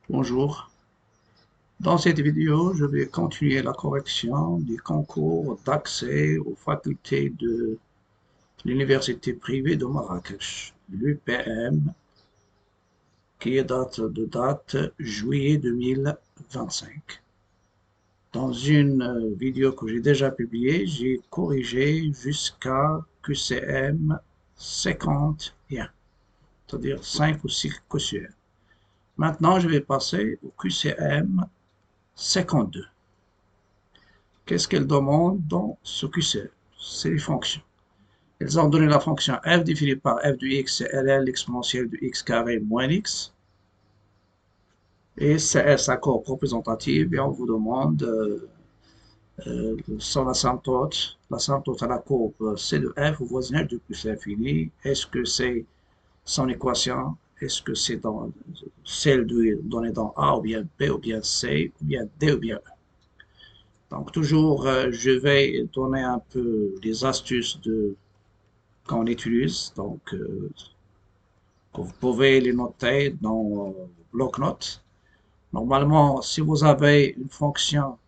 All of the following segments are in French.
Bonjour. Dans cette vidéo, je vais continuer la correction du concours d'accès aux facultés de l'université privée de Marrakech, l'UPM, qui est date juillet 2025. Dans une vidéo que j'ai déjà publiée, j'ai corrigé jusqu'à QCM 51, c'est-à-dire 5 ou 6 QCM. Maintenant, je vais passer au QCM 52. Qu'est-ce qu'elles demandent dans ce QCM? C'est les fonctions. Elles ont donné la fonction f définie par f de x, c'est ln l'exponentielle de x carré moins x. Et c'est sa courbe représentative et on vous demande son asymptote. L'asymptote à la courbe c de f au voisinage de plus l'infini. Est-ce que c'est son équation? Est-ce que c'est celle donnée dans A ou bien B ou bien C ou bien D ou bien E? Donc toujours, je vais donner un peu les astuces qu'on utilise. Donc, vous pouvez les noter dans bloc-notes. Normalement, si vous avez une fonction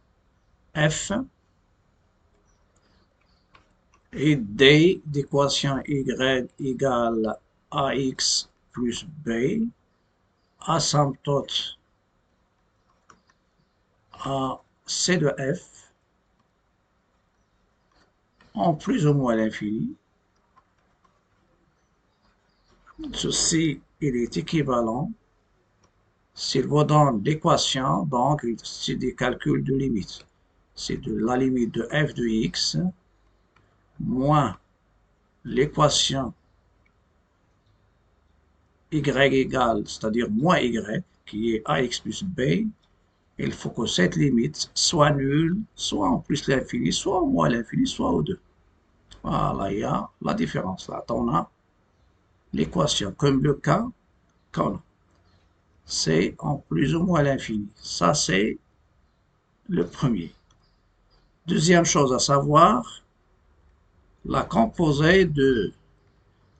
f et d d'équation y égale ax plus b, asymptote à c de f en plus ou moins l'infini, ceci il est équivalent s'il vous donne l'équation, donc c'est des calculs de limite. C'est de la limite de f de x moins l'équation y égale, c'est-à-dire moins y, qui est ax plus b. Il faut que cette limite soit nulle, soit en plus l'infini, soit au moins l'infini, soit au 2. Voilà, il y a la différence. Là, on a l'équation comme le cas qu'on a. C'est en plus ou moins l'infini. Ça, c'est le premier. Deuxième chose à savoir, la composée de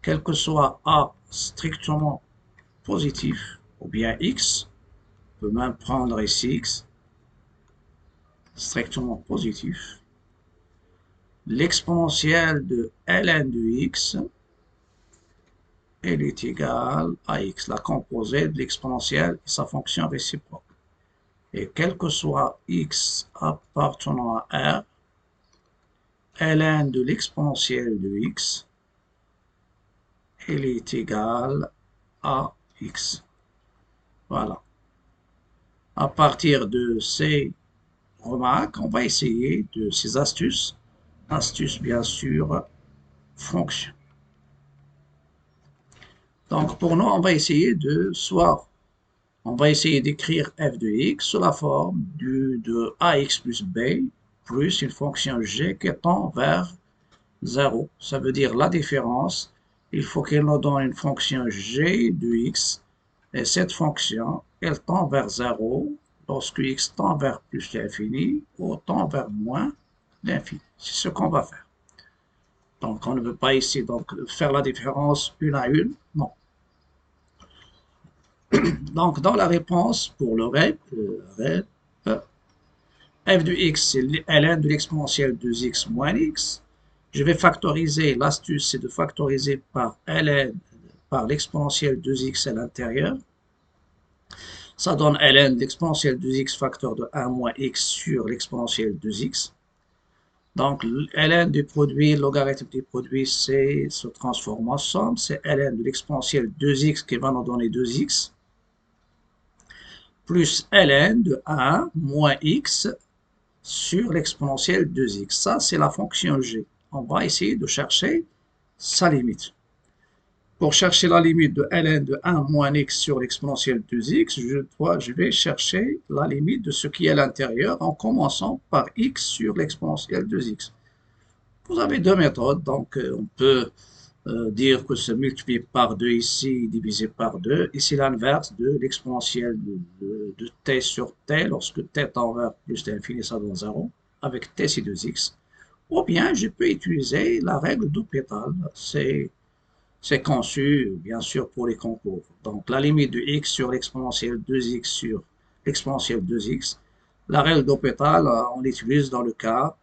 quel que soit A strictement positif ou bien X, on peut même prendre ici X strictement positif, l'exponentielle de ln de X, elle est égale à X, la composée de l'exponentielle et sa fonction réciproque. Et quel que soit X appartenant à R, ln de l'exponentielle de X, elle est égale à X. Voilà. À partir de ces remarques, on va essayer de ces astuces. Astuces, bien sûr, fonctions. Donc, pour nous, on va essayer on va essayer d'écrire f de x sous la forme de ax plus b plus une fonction g qui tend vers 0. Ça veut dire la différence. Il faut qu'elle nous donne une fonction g de x et cette fonction, elle tend vers 0 lorsque x tend vers plus l'infini ou tend vers moins l'infini. C'est ce qu'on va faire. Donc, on ne veut pas ici donc, faire la différence une à une. Non. Donc, dans la réponse pour le REP, f de x, c'est ln de l'exponentielle de x moins x. Je vais factoriser, l'astuce c'est de factoriser par ln, par l'exponentielle de x à l'intérieur. Ça donne ln de l'exponentielle de x facteur de 1 moins x sur l'exponentielle de x. Donc, ln du produit, logarithme du produit, se transforme en somme. C'est ln de l'exponentielle 2x qui va nous donner 2x, plus ln de 1 moins x sur l'exponentielle 2x. Ça, c'est la fonction g. On va essayer de chercher sa limite. Pour chercher la limite de ln de 1 moins x sur l'exponentielle 2x, je vais chercher la limite de ce qui est à l'intérieur en commençant par x sur l'exponentielle 2x. Vous avez deux méthodes, donc on peut dire que c'est multiplié par 2 ici, divisé par 2. Ici, l'inverse de l'exponentielle de t sur t, lorsque t tend vers plus l'infini, ça donne 0, avec t c'est 2x. Ou bien, je peux utiliser la règle d'Hopital. C'est C'est conçu, bien sûr, pour les concours. Donc, la limite de x sur l'exponentielle 2x sur l'exponentielle 2x. La règle d'Hopital, on l'utilise dans le cas.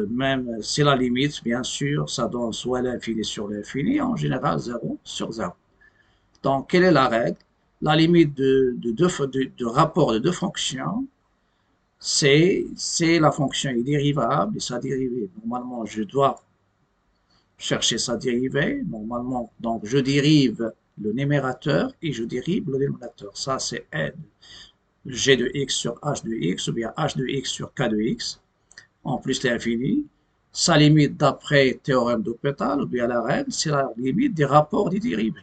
Même c'est la limite, bien sûr, ça donne soit l'infini sur l'infini, en général 0 sur 0. Donc, quelle est la règle? La limite de rapport de deux fonctions, c'est la fonction est dérivable et sa dérivée. Normalement, je dois chercher sa dérivée. Normalement, donc je dérive le numérateur et je dérive le dénominateur. Ça, c'est n g de x sur h de x ou bien h de x sur k de x en plus l'infini. Sa limite d'après théorème d'Hopital ou bien la règle, c'est la limite des rapports des dérivés.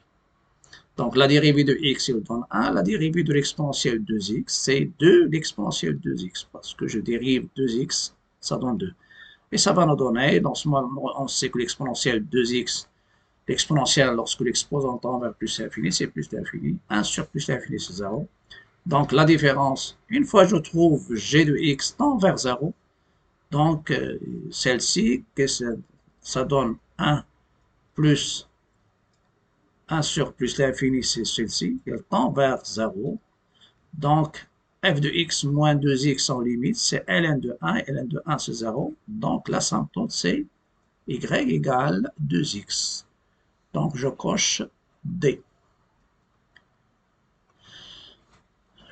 Donc la dérivée de x, il donne 1. La dérivée de l'exponentielle 2x, c'est 2 l'exponentielle 2x parce que je dérive 2x, ça donne 2. Et ça va nous donner, dans ce moment, on sait que l'exponentielle 2x, l'exponentielle, lorsque l'exposant tend vers plus l'infini, c'est plus l'infini. 1 sur plus l'infini, c'est 0. Donc la différence, une fois que je trouve g de x tend vers 0, donc celle-ci, ça donne 1 plus 1 sur plus l'infini, c'est celle-ci, elle tend vers 0. Donc f de x moins 2x en limite, c'est ln de 1, et ln de 1 c'est 0. Donc l'asymptote c'est y égale 2x. Donc je coche D.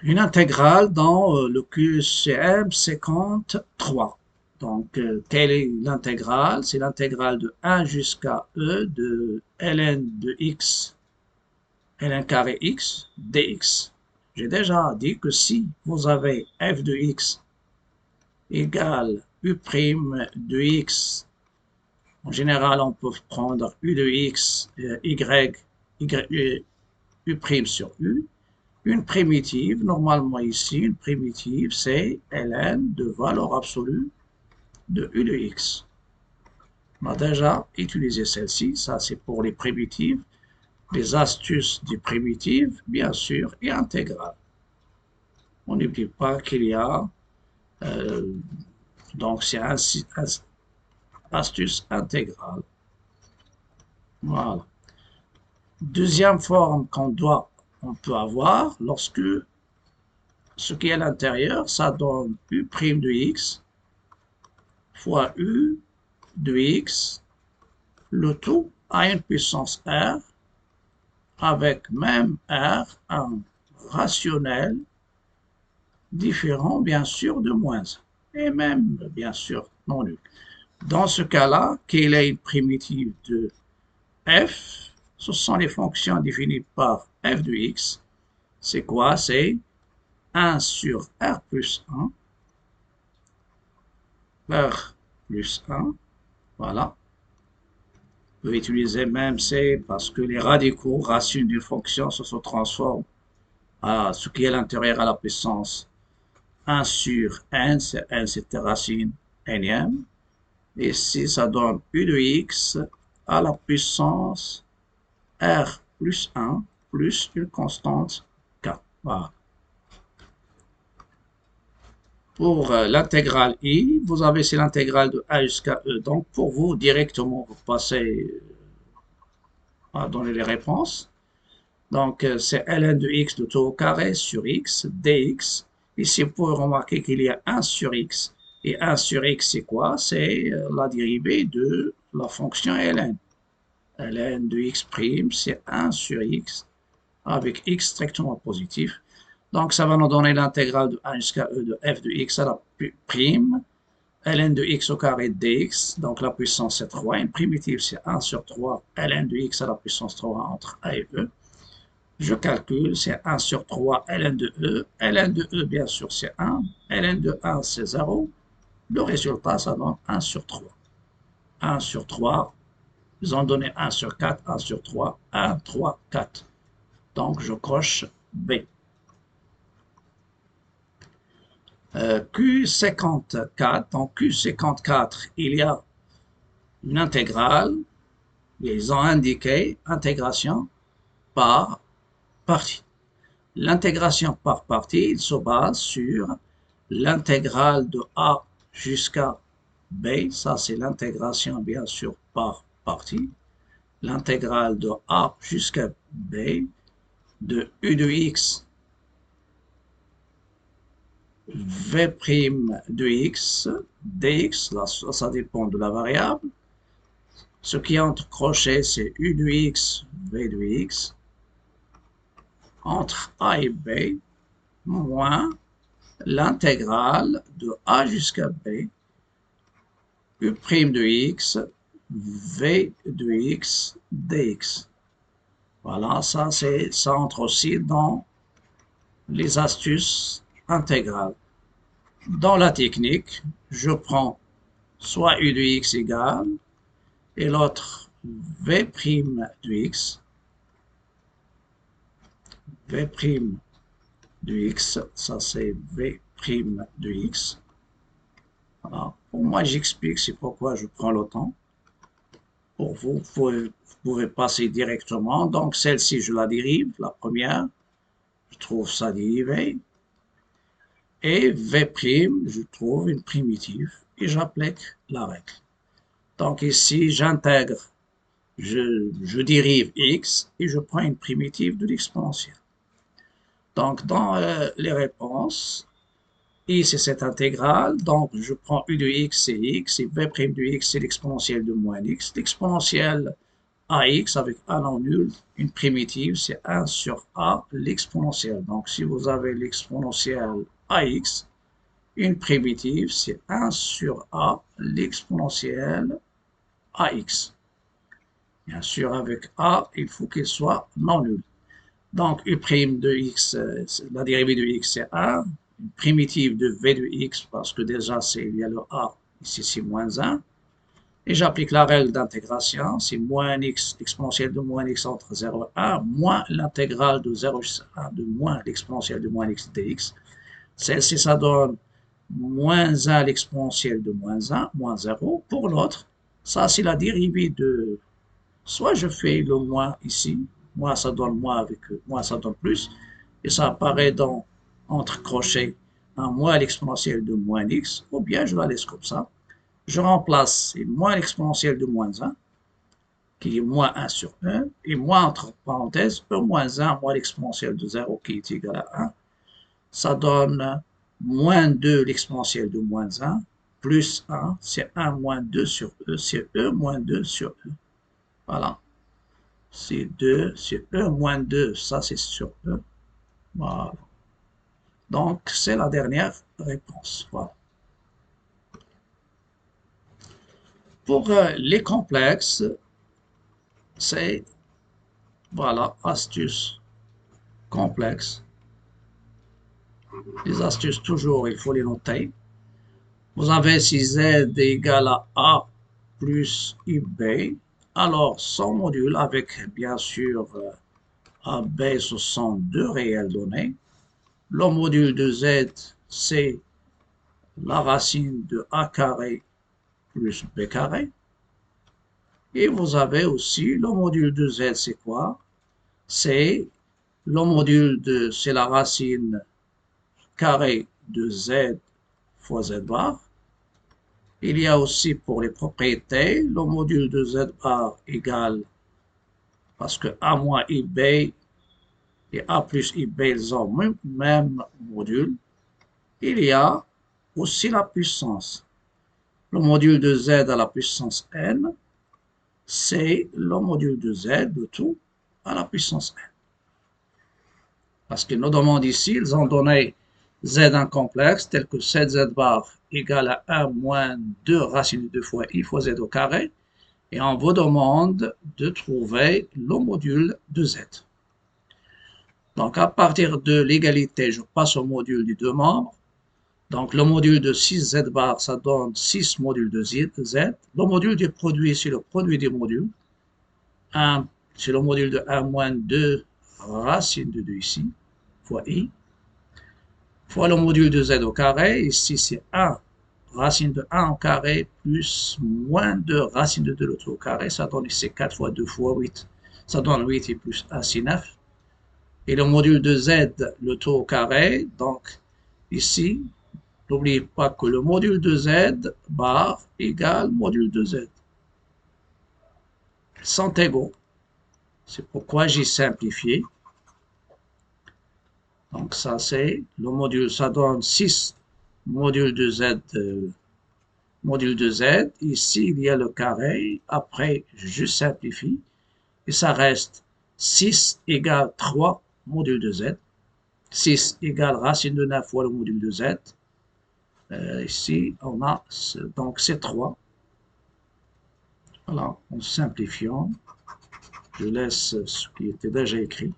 Une intégrale dans le QCM 53. Donc, quelle est l'intégrale? C'est l'intégrale de 1 jusqu'à e de ln de x, ln carré x, dx. J'ai déjà dit que si vous avez f de x égale u' de x, en général, on peut prendre u de x, u' sur u, une primitive, normalement ici, une primitive, c'est ln de valeur absolue de u de x. On a déjà utilisé celle-ci, ça c'est pour les primitives. Les astuces des primitives, bien sûr, et intégrales. On n'oublie pas qu'il y a, donc c'est astuce intégrale. Voilà. Deuxième forme on peut avoir, lorsque ce qui est à l'intérieur, ça donne u' de x fois u de x, le tout à une puissance r, avec même r, un rationnel différent, bien sûr, de moins 1, et même, bien sûr, non nul. Dans ce cas-là, quelle est une primitive de f? Ce sont les fonctions définies par f de x. C'est quoi? C'est 1 sur r plus 1, r plus 1, voilà. Vous pouvez utiliser même c parce que les radicaux, racines d'une fonction, se transforment à ce qui est à l'intérieur à la puissance 1 sur n, c'est n, c'est racine nème. Et ici, ça donne u de x à la puissance r plus 1 plus une constante k. Voilà. Pour l'intégrale i, vous avez c'est l'intégrale de a jusqu'à e. Donc, pour vous, directement, vous passez à donner les réponses. Donc, c'est ln de x de tout au carré sur x, dx. Ici, vous pouvez remarquer qu'il y a 1 sur x. Et 1 sur x, c'est quoi? C'est la dérivée de la fonction ln. ln de x', c'est 1 sur x avec x strictement positif. Donc, ça va nous donner l'intégrale de 1 jusqu'à e de f de x à la prime, ln de x au carré dx, donc la puissance c'est 3, une primitive c'est 1 sur 3, ln de x à la puissance 3 entre a et e. Je calcule, c'est 1 sur 3 ln de e, ln de e bien sûr c'est 1, ln de 1 c'est 0, le résultat ça donne 1 sur 3. 1 sur 3, ils ont donné 1 sur 4, 1 sur 3, 1, 3, 4. Donc je coche B. Q54, donc Q54, il y a une intégrale, ils ont indiqué intégration par partie. L'intégration par partie, il se base sur l'intégrale de A jusqu'à B, ça c'est l'intégration bien sûr par partie. l'intégrale de a jusqu'à b de u de x v' de x dx, là, ça dépend de la variable. Ce qui est entre crochets, c'est u de x, v de x, entre a et b, moins l'intégrale de a jusqu'à b, u' de x, v de x, dx. Voilà, ça entre aussi dans les astuces intégrales. Dans la technique, je prends soit u de x égale et l'autre v' de x, v' de x, ça c'est v' de x. Voilà. Pour moi, j'explique c'est pourquoi je prends le temps. Pour vous, vous pouvez passer directement. Donc celle-ci, je la dérive, la première. Je trouve ça dérivé. Et v', je trouve une primitive et j'applique la règle. Donc ici, j'intègre, je dérive x et je prends une primitive de l'exponentielle. Donc dans les réponses, i c'est cette intégrale, donc je prends u de x c'est x et v' de x c'est l'exponentielle de moins x. L'exponentielle ax avec a non nul, une primitive c'est 1 sur a l'exponentielle. Donc si vous avez l'exponentielle ax, une primitive, c'est 1 sur a, l'exponentielle ax. Bien sûr, avec a, il faut qu'il soit non nul. Donc, u' de x, la dérivée de x, c'est 1. Une primitive de v de x, parce que déjà, il y a le a, ici, c'est moins 1. Et j'applique la règle d'intégration, c'est moins x, l'exponentielle de moins x entre 0 et 1, moins l'intégrale de 0 jusqu'à 1 de moins l'exponentielle de moins x dx. Celle-ci, ça donne moins 1 l'exponentielle de moins 1, moins 0. Pour l'autre, ça c'est la dérivée de, soit je fais le moins ici, moins ça donne moins avec moins ça donne plus, et ça apparaît dans, entre crochets, un moins l'exponentielle de moins x, ou bien je la laisse comme ça. Je remplace moins l'exponentielle de moins 1, qui est moins 1 sur 1, et moins entre parenthèses, e moins 1, moins l'exponentielle de 0, qui est égal à 1. Ça donne moins 2 l'exponentielle de moins 1, plus 1, c'est 1 moins 2 sur e, c'est e moins 2 sur e. Voilà. C'est 2, c'est e moins 2, ça c'est sur e. Voilà. Donc, c'est la dernière réponse. Voilà. Pour les complexes, c'est, voilà, astuce complexe. Les astuces, toujours, il faut les noter. Vous avez si z est égal à a plus ib, alors son module avec bien sûr ab, ce sont deux réelles données. Le module de z, c'est la racine de a carré plus b carré. Et vous avez aussi le module de z, c'est quoi? C'est le module de, c'est la racine carré de z fois z bar. Il y a aussi pour les propriétés, le module de z bar égale, parce que a moins ib et a plus ib, ils ont le même module. Il y a aussi la puissance. Le module de z à la puissance n, c'est le module de z de tout à la puissance n. Parce qu'ils nous demandent ici, ils ont donné z un complexe tel que 7z bar égale à 1 moins 2 racine de 2 fois i fois z au carré. Et on vous demande de trouver le module de z. Donc, à partir de l'égalité, je passe au module des deux membres. Donc, le module de 6z bar, ça donne 6 modules de z. Le module du produit, c'est le produit des modules. 1, c'est le module de 1 moins 2 racine de 2 ici, fois i, fois le module de z au carré. Ici, c'est 1 racine de 1 au carré plus moins 2 racine de 2 l'autre au carré. Ça donne ici 4 fois 2 fois 8. Ça donne 8 et plus 1, c'est 9. Et le module de z, le tout au carré. Donc, ici, n'oubliez pas que le module de z bar égale module de z. sont égaux. C'est pourquoi j'ai simplifié. Donc ça c'est le module, ça donne 6 module de Z, module de Z. Ici il y a le carré. Après je simplifie et ça reste 6 égale 3 module de Z. 6 égale racine de 9 fois le module de Z. Ici on a donc c'est 3. Voilà, en simplifiant, je laisse ce qui était déjà écrit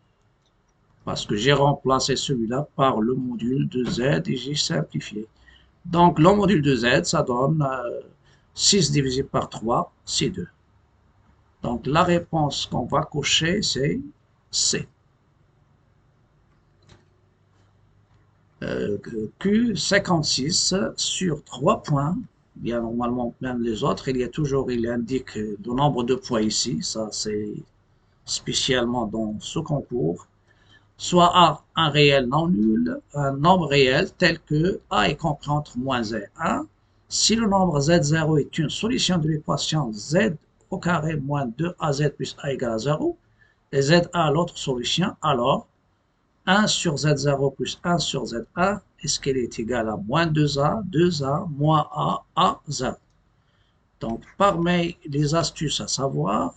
parce que j'ai remplacé celui-là par le module de Z et j'ai simplifié. Donc, le module de Z, ça donne 6 divisé par 3, c'est 2. Donc, la réponse qu'on va cocher, c'est C. Q56 sur 3 points. Bien, normalement, même les autres, il indique le nombre de points ici. Ça, c'est spécialement dans ce concours. Soit A, un réel non nul, un nombre réel tel que A est compris entre moins et 1. Si le nombre Z0 est une solution de l'équation Z au carré moins 2AZ plus A égale à 0, et ZA l'autre solution, alors 1 sur Z0 plus 1 sur Z1, est-ce qu'elle est égale à moins 2A, moins A, 0. Donc, parmi les astuces à savoir,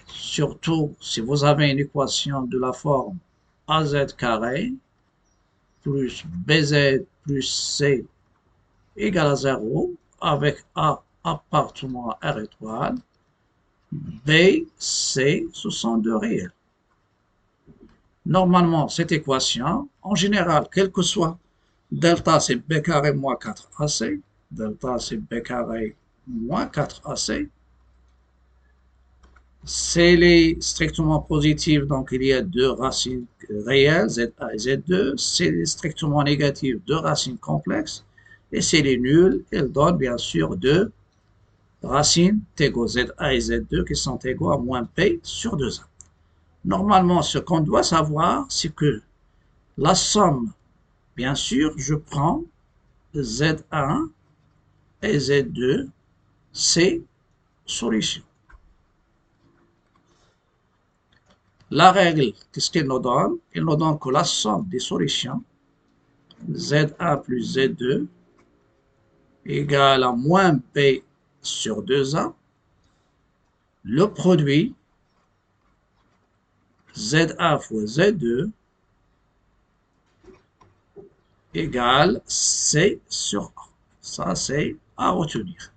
surtout si vous avez une équation de la forme AZ carré plus BZ plus C égale à 0, avec A appartenant à R étoile, B, C, ce sont deux réels. Normalement, cette équation, en général, quel que soit delta, c'est B carré moins 4AC, delta, c'est B carré moins 4AC, c'est les strictement positif, donc il y a deux racines réelles, ZA et Z2. C'est les strictement négatif, deux racines complexes. Et c'est les nuls, elles donnent bien sûr deux racines égaux ZA et Z2 qui sont égaux à moins P sur 2A. Normalement, ce qu'on doit savoir, c'est que la somme, bien sûr, je prends Z1 et Z2, c'est solution. La règle, qu'est-ce qu'elle nous donne? Elle nous donne que la somme des solutions Z1 plus Z2 égale à moins B sur 2A. Le produit Z1 fois Z2 égale C sur A. Ça, c'est à retenir.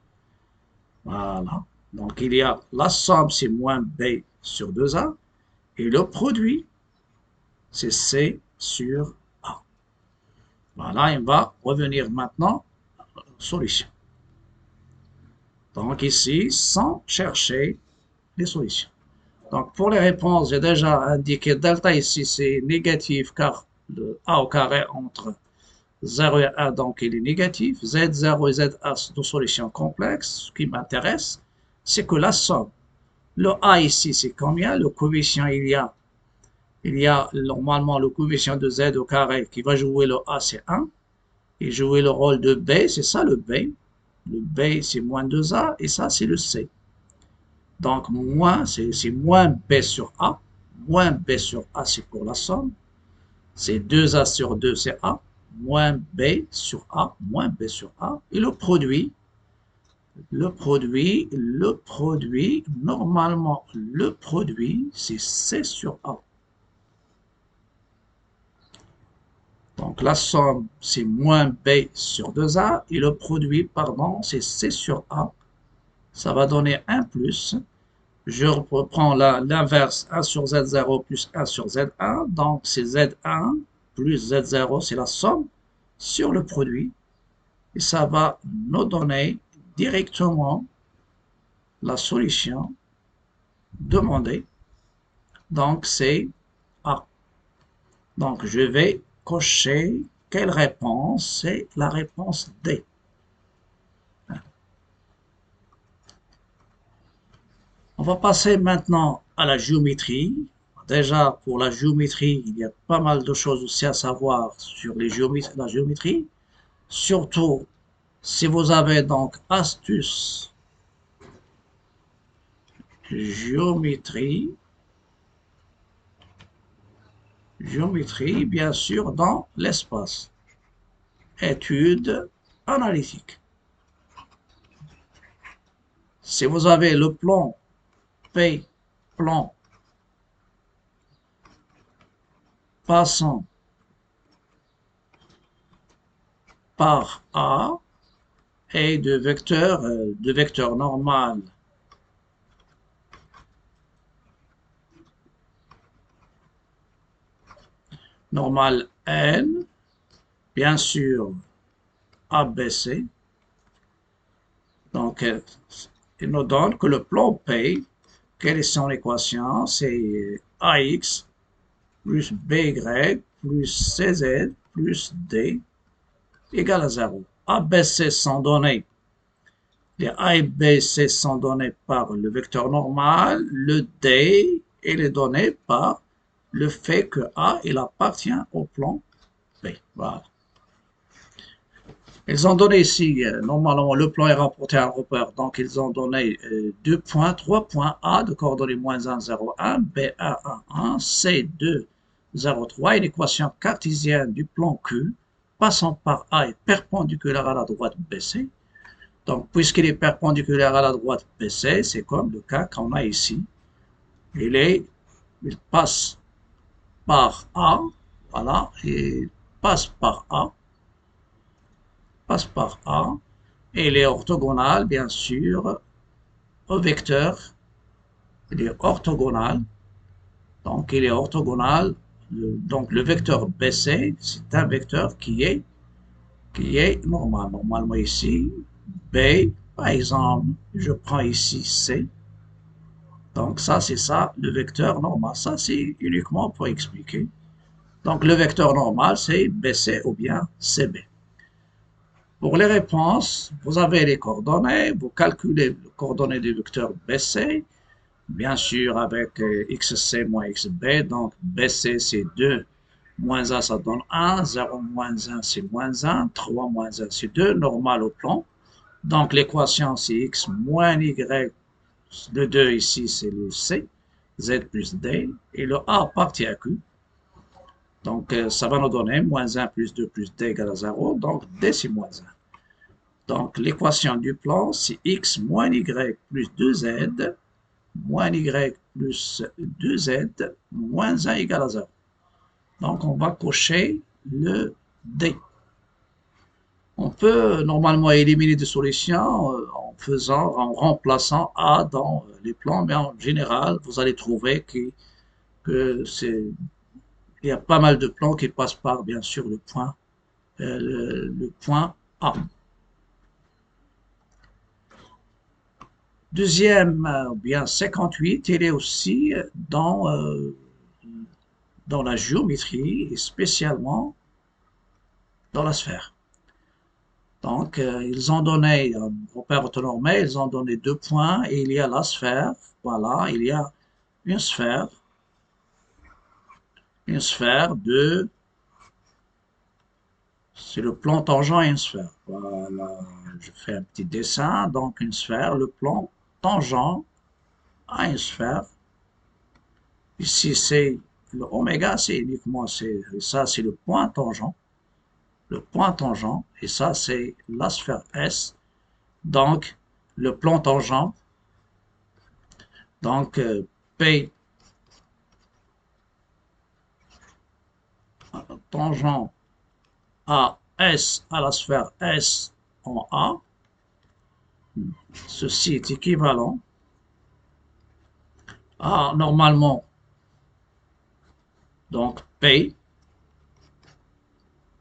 Voilà. Donc, il y a la somme, c'est moins B sur 2A. Et le produit, c'est C sur A. Voilà, on va revenir maintenant à la solution. Donc ici, sans chercher les solutions. Donc pour les réponses, j'ai déjà indiqué delta ici, c'est négatif car le A au carré entre 0 et 1, donc il est négatif. Z0 et ZA sont deux solutions complexes. Ce qui m'intéresse, c'est que la somme, le A ici, c'est combien? Le coefficient, il y a normalement le coefficient de Z au carré qui va jouer le A, c'est 1. Et jouer le rôle de B, c'est ça le B. Le B, c'est moins 2A et ça, c'est le C. Donc, moins, c'est moins B sur A. Moins B sur A, c'est pour la somme. C'est 2A sur 2, c'est A. Moins B sur A, moins B sur A. Et normalement, le produit, c'est C sur A. Donc, la somme, c'est moins B sur 2A. Et le produit, pardon, c'est C sur A. Ça va donner 1 plus. Je reprends l'inverse 1 sur Z0 plus 1 sur Z1. Donc, c'est Z1 plus Z0, c'est la somme sur le produit. Et ça va nous donner directement la solution demandée. Donc, c'est A. Donc, je vais cocher quelle réponse? C'est la réponse D. On va passer maintenant à la géométrie. Déjà, pour la géométrie, il y a pas mal de choses aussi à savoir sur la géométrie. Surtout, si vous avez donc astuce géométrie, bien sûr, dans l'espace. Étude analytique. Si vous avez le plan P, plan passant par A et de vecteur normal N, bien sûr ABC. Donc, il nous donne que le plan P, quelle est son équation? C'est AX plus BY plus CZ plus D égale à 0. ABC sont donnés. Les A et B, C sont donnés par le vecteur normal. Le D, il est donné par le fait que A, il appartient au plan B. Voilà. Ils ont donné ici, normalement, le plan est rapporté à un repère. Donc, ils ont donné 2 points, 3 points A de coordonnées moins 1, 0, 1, B, 1, 1, 1, C, 2, 0, 3. Et l'équation cartésienne du plan Q, passant par A, est perpendiculaire à la droite BC. Donc, puisqu'il est perpendiculaire à la droite BC, c'est comme le cas qu'on a ici. Il passe par A, voilà, il passe par A, et il est orthogonal, bien sûr, au vecteur. Il est orthogonal, donc il est orthogonal. Donc, le vecteur BC, c'est un vecteur qui est normal. Normalement ici, B, par exemple, je prends ici C. Donc ça, c'est ça, le vecteur normal. Ça, c'est uniquement pour expliquer. Donc le vecteur normal, c'est BC ou bien CB. Pour les réponses, vous avez les coordonnées, vous calculez les coordonnées du vecteur BC, bien sûr avec XC moins XB, donc BC c'est 2, moins 1 ça donne 1, 0 moins 1 c'est moins 1, 3 moins 1 c'est 2, normal au plan. Donc l'équation c'est X moins Y, le 2 ici c'est le C, Z plus D, et le A appartient à Q. Donc ça va nous donner moins 1 plus 2 plus D égale à 0, donc D c'est moins 1. Donc, l'équation du plan, c'est x moins y plus 2z, moins y plus 2z, moins 1 égale à 0. Donc, on va cocher le D. On peut normalement éliminer des solutions en remplaçant A dans les plans, mais en général, vous allez trouver que il y a pas mal de plans qui passent par, bien sûr, le point A. Deuxième, bien 58, il est aussi dans la géométrie et spécialement dans la sphère. Donc, ils ont donné, repère orthonormé, ils ont donné 2 points et il y a la sphère. Voilà, il y a une sphère de, c'est le plan tangent à une sphère. Voilà, je fais un petit dessin, donc une sphère, le plan tangent à une sphère. Ici, c'est le oméga, c'est uniquement, ça, c'est le point tangent. Le point tangent, et ça, c'est la sphère S. Donc, le plan tangent, donc P tangent à S, à la sphère S en A. Ceci est équivalent à, normalement, donc P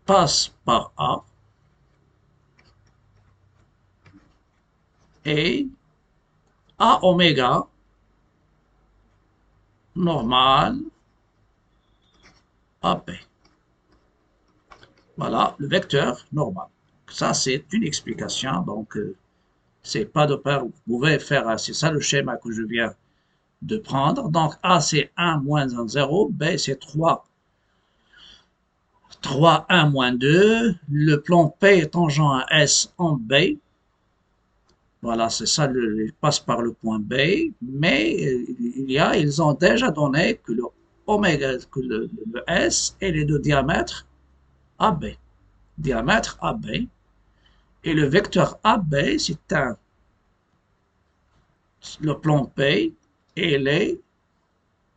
passe par A et A oméga normal AP. Voilà le vecteur normal. Ça, c'est une explication. Donc, c'est pas de peur. Vous pouvez faire, c'est ça le schéma que je viens de prendre. Donc, A, c'est 1 moins 1, 0. B, c'est 3, 3, 1 moins 2. Le plan P est tangent à S en B. Voilà, c'est ça, il passe par le point B, mais ils ont déjà donné que le oméga, que le S est les deux diamètres AB. Diamètre AB. Et le vecteur AB, c'est le plan P, et il est,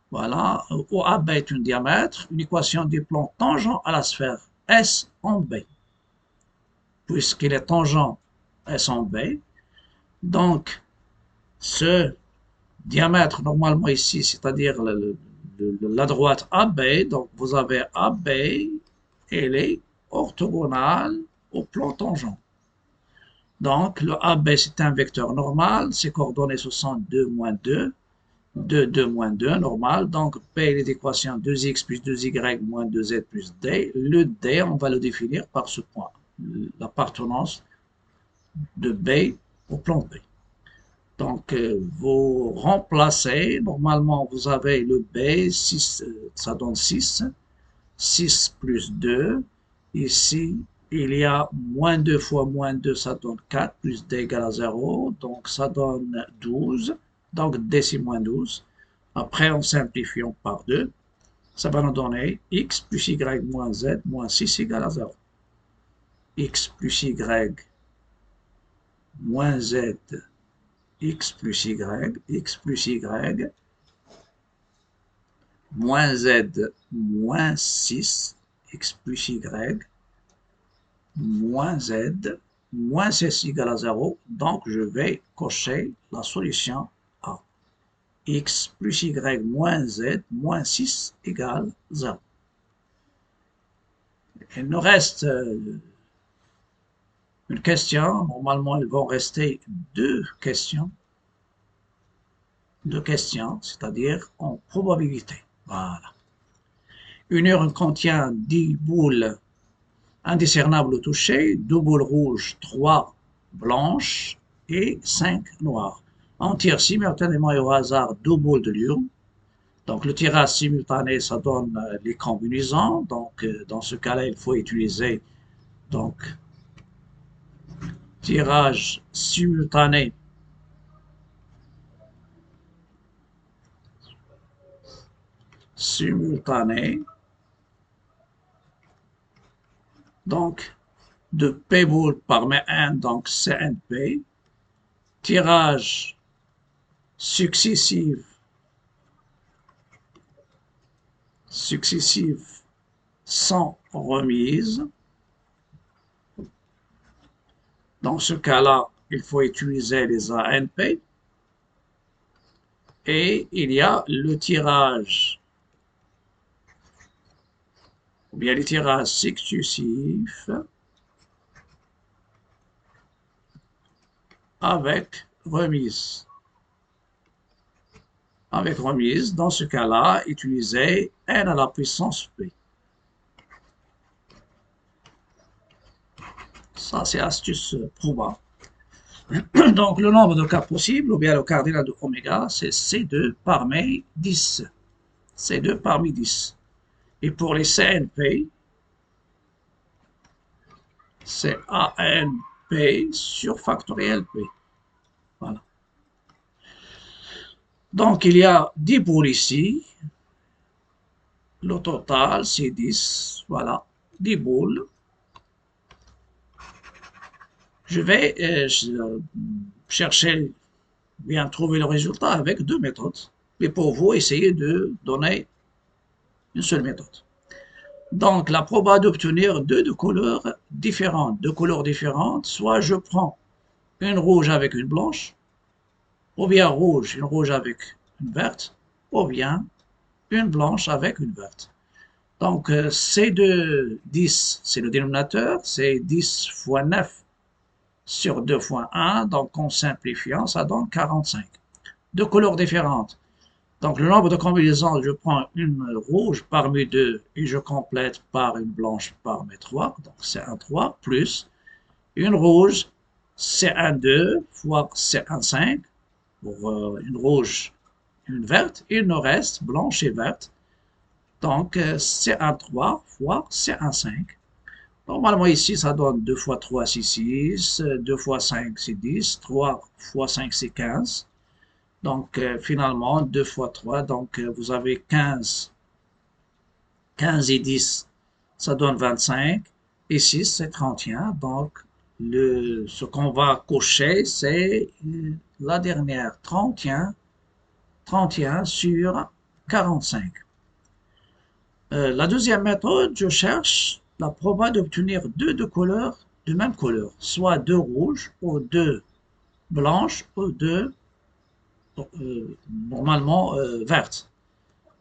voilà, où AB est un diamètre, une équation du plan tangent à la sphère S en B. Puisqu'il est tangent S en B, donc ce diamètre normalement ici, c'est-à-dire la droite AB, donc vous avez AB, elle est orthogonale au plan tangent. Donc le AB c'est un vecteur normal, ses coordonnées ce sont 2, moins 2, 2, 2, moins 2, normal. Donc P est l'équation 2x plus 2y moins 2z plus d. Le d, on va le définir par ce point, l'appartenance de B au plan B. Donc, vous remplacez, normalement, vous avez le B, 6, ça donne 6, 6 plus 2. Ici, il y a moins 2 fois moins 2, ça donne 4, plus D égale à 0, donc ça donne 12. Donc, D, c'est moins 12. Après, en simplifiant par 2, ça va nous donner X plus Y moins Z moins 6 égale à 0. X plus Y moins Z x plus y, x plus y, moins z, moins 6, x plus y, moins z, moins 6 égale à 0. Donc, je vais cocher la solution A. X plus y moins z, moins 6 égale 0. Il nous reste une question. Normalement, il va rester deux questions, c'est-à-dire en probabilité. Voilà. Une urne contient 10 boules indiscernables au toucher, 2 boules rouges, 3 blanches et 5 noires. On tire simultanément et au hasard 2 boules de l'urne. Donc le tirage simultané, ça donne les combinaisons. Donc dans ce cas-là, il faut utiliser donc tirage simultané donc de P boules par M1, donc CNP, tirage successif sans remise. Dans ce cas-là, il faut utiliser les ANP. Et il y a le tirage, ou bien les tirages successifs avec remise. Avec remise, dans ce cas-là, utiliser n à la puissance p. Ça, c'est astuce probable. Donc, le nombre de cas possibles, ou bien le cardinal de oméga, c'est C2 parmi 10. C2 parmi 10. Et pour les CNP, c'est ANP sur factoriel P. Voilà. Donc, il y a 10 boules ici. Le total, c'est 10. Voilà, 10 boules. Je vais chercher, bien trouver le résultat avec deux méthodes. Mais pour vous, essayez de donner une seule méthode. Donc, la proba d'obtenir deux couleurs différentes, soit je prends une rouge avec une blanche, ou bien une rouge avec une verte, ou bien une blanche avec une verte. Donc, C2, 10, c'est le dénominateur, c'est 10 fois 9 sur 2 fois 1, donc en simplifiant, ça donne 45. Deux couleurs différentes. Donc, le nombre de combinaisons, je prends une rouge parmi deux et je complète par une blanche parmi 3, donc c'est un 3, plus une rouge, c'est un 2 fois c'est un 5, pour une rouge, une verte, il nous reste blanche et verte. Donc, c'est un 3 fois c'est un 5. Normalement, ici, ça donne 2 fois 3, c'est 6, 2 fois 5, c'est 10, 3 fois 5, c'est 15. Donc, finalement, 2 fois 3, donc vous avez 15. 15 et 10, ça donne 25. Et 6, c'est 31. Donc, ce qu'on va cocher, c'est la dernière, 31, 31 sur 45. La deuxième méthode, je cherche la proba d'obtenir deux de couleurs de même couleur, soit deux rouges ou deux blanches ou deux normalement vertes.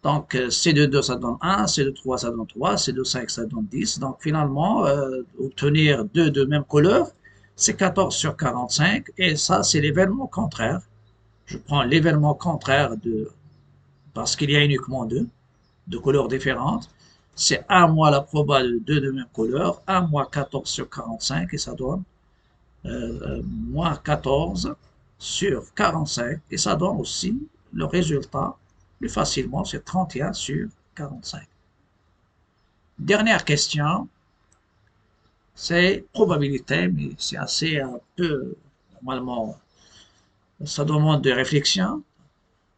Donc, C de 2, ça donne 1, C de 3, ça donne 3, C de 5, ça donne 10. Donc, finalement, obtenir deux de même couleur, c'est 14 sur 45. Et ça, c'est l'événement contraire. Je prends l'événement contraire parce qu'il y a uniquement deux couleurs différentes. C'est 1 moins la proba de deux de même couleur, 1 moins 14 sur 45, et ça donne moins 14 sur 45. Et ça donne aussi le résultat plus facilement, c'est 31 sur 45. Dernière question, c'est probabilité, mais c'est assez un peu, normalement, ça demande de réflexion.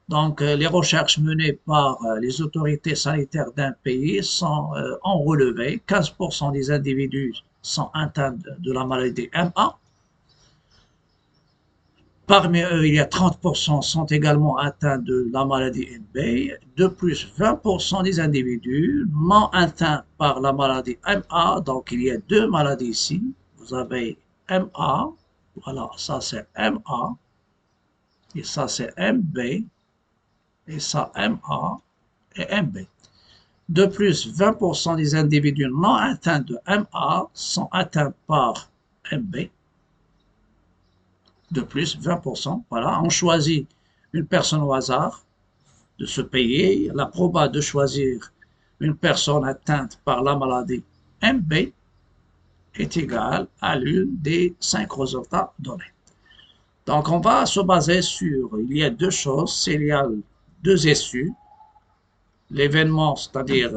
Donc, les recherches menées par les autorités sanitaires d'un pays ont relevé 15% des individus sont atteints de la maladie MA. Parmi eux, il y a 30% sont également atteints de la maladie MB. De plus, 20% des individus non atteints par la maladie MA. Donc, il y a deux maladies ici. Vous avez MA, voilà, ça c'est MA, et ça c'est MB, et ça MA et MB. De plus, 20% des individus non atteints de MA sont atteints par MB. De plus, 20%, voilà, on choisit une personne au hasard de ce pays. La proba de choisir une personne atteinte par la maladie MB est égale à l'une des 5 résultats donnés. Donc, on va se baser sur, il y a deux choses, il y a deux issues. L'événement, c'est-à-dire,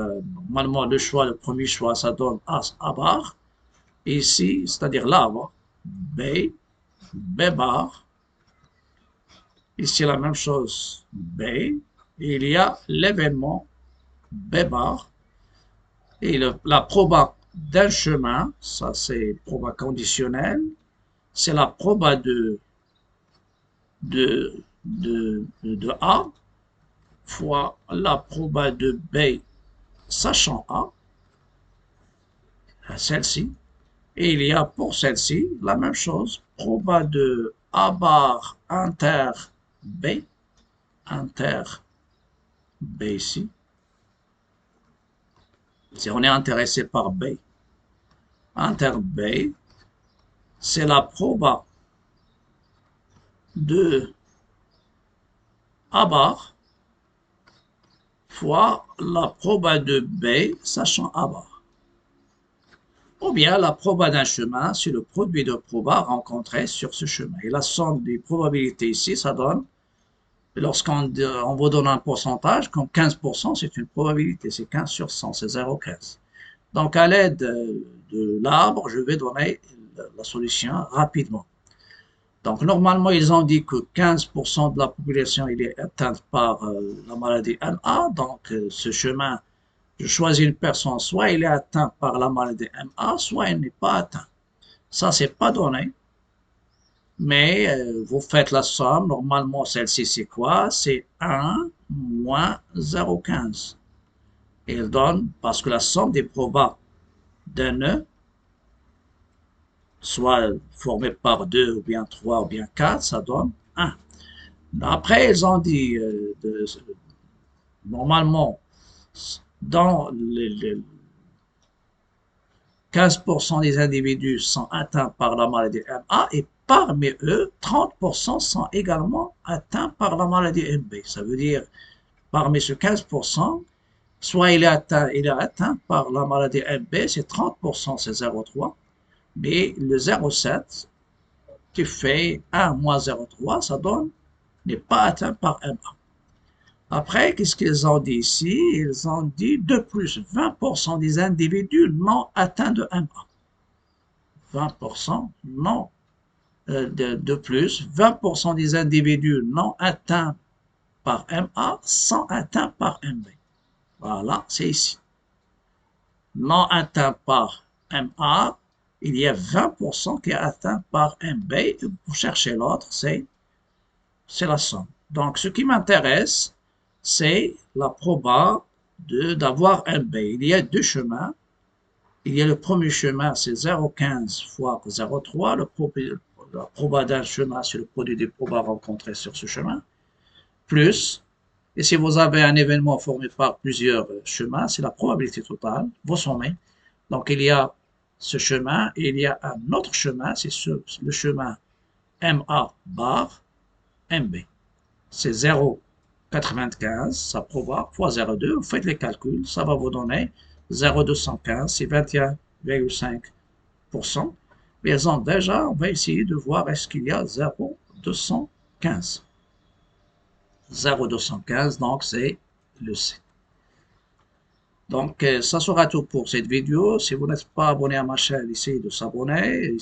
normalement, le premier choix, ça donne A bar. Et ici, c'est-à-dire l'arbre, B, B bar. Ici, la même chose, B. Et il y a l'événement B bar. Et la proba d'un chemin, ça c'est proba conditionnel, c'est la proba de A fois la proba de B sachant A, celle-ci. Et il y a pour celle-ci la même chose, proba de A bar B, inter B ici. Si on est intéressé par B, inter B, c'est la proba de A bar fois la proba de B sachant A bar. Ou bien la proba d'un chemin, c'est le produit de proba rencontré sur ce chemin. Et la somme des probabilités ici, ça donne, lorsqu'on vous donne un pourcentage, comme 15%, c'est une probabilité, c'est 15 sur 100, c'est 0,15. Donc à l'aide de l'arbre, je vais donner la solution rapidement. Donc, normalement, ils ont dit que 15% de la population il est atteinte par la maladie MA. Donc, ce chemin, je choisis une personne, soit il est atteint par la maladie MA, soit il n'est pas atteint. Ça, c'est pas donné. Mais vous faites la somme. Normalement, celle-ci, c'est quoi? C'est 1 moins 0,15. Et il donne, parce que la somme des probas d'un nœud, soit formée par 2 ou bien 3 ou bien 4, ça donne 1. Après, ils ont dit, normalement, dans les 15% des individus sont atteints par la maladie MA et parmi eux, 30% sont également atteints par la maladie MB. Ça veut dire, parmi ce 15%, soit il est atteint par la maladie MB, c'est 30%, c'est 0,3, mais le 0,7 qui fait 1 moins 0,3, ça donne n'est pas atteint par MA. Après, qu'est-ce qu'ils ont dit ici? Ils ont dit de plus 20% des individus non atteints de MA. 20% non, de plus, 20% des individus non atteints par MA sont atteints par MB. Voilà, c'est ici. Non atteint par MA, il y a 20% qui est atteint par MB. Et pour chercher l'autre, c'est la somme. Donc, ce qui m'intéresse, c'est la proba d'avoir MB. Il y a deux chemins. Il y a le premier chemin, c'est 0,15 fois 0,3. La proba d'un chemin, c'est le produit des probas rencontrés sur ce chemin. Plus, et si vous avez un événement formé par plusieurs chemins, c'est la probabilité totale, vous sommez. Donc, il y a ce chemin et il y a un autre chemin, c'est le chemin MA bar MB. C'est 0,95, ça proba, fois 0,2, vous faites les calculs, ça va vous donner 0,215, c'est 21,5%. Mais déjà, on va essayer de voir est-ce qu'il y a 0,215. 0,215, donc c'est le C. Donc, ça sera tout pour cette vidéo. Si vous n'êtes pas abonné à ma chaîne, essayez de s'abonner et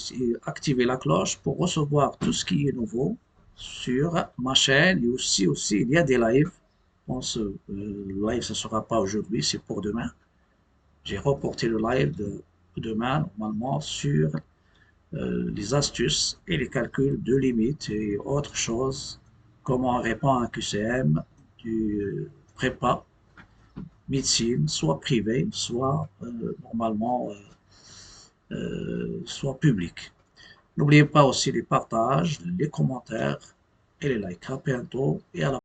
activez la cloche pour recevoir tout ce qui est nouveau sur ma chaîne. Et aussi il y a des lives. Je pense le live, ce ne sera pas aujourd'hui, c'est pour demain. J'ai reporté le live de demain, normalement, sur les astuces et les calculs de limites et autres choses, comment on répond à un QCM du prépa médecine, soit privé, soit normalement, soit public. N'oubliez pas aussi les partages, les commentaires et les likes. À bientôt et à la